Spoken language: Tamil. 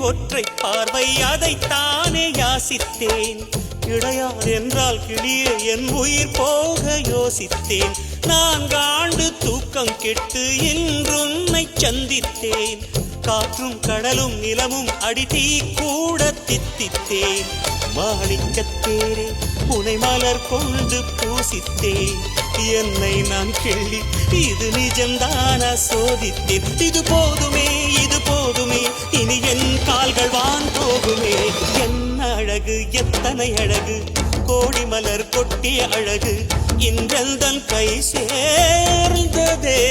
ஒற்றை பார்வை அதைத்தானே யாசித்தேன். கிடையாது என்றால் கிளியே என் உயிர் போக யோசித்தேன். 4 ஆண்டு தூக்கம் கெட்டு இன்றுன்னை சந்தித்தேன். காற்றும் கடலும் நிலமும் அடித்தீ கூட தித்தித்தேன். மாணிக்கத்தேரே உனை மலர் கொண்டு பூசித்தேன். என்னை நான் கிள்ளி இது நிஜம்தானா சோதித்தேன். இது போதுமே இது போதுமே இனி என் கால்கள் வான் போகுமே. என்ன அழகு எத்தனை அழகு கோடி மலர் கொட்டிய அழகு இன்றெந்தன் கை சேர்ந்ததே.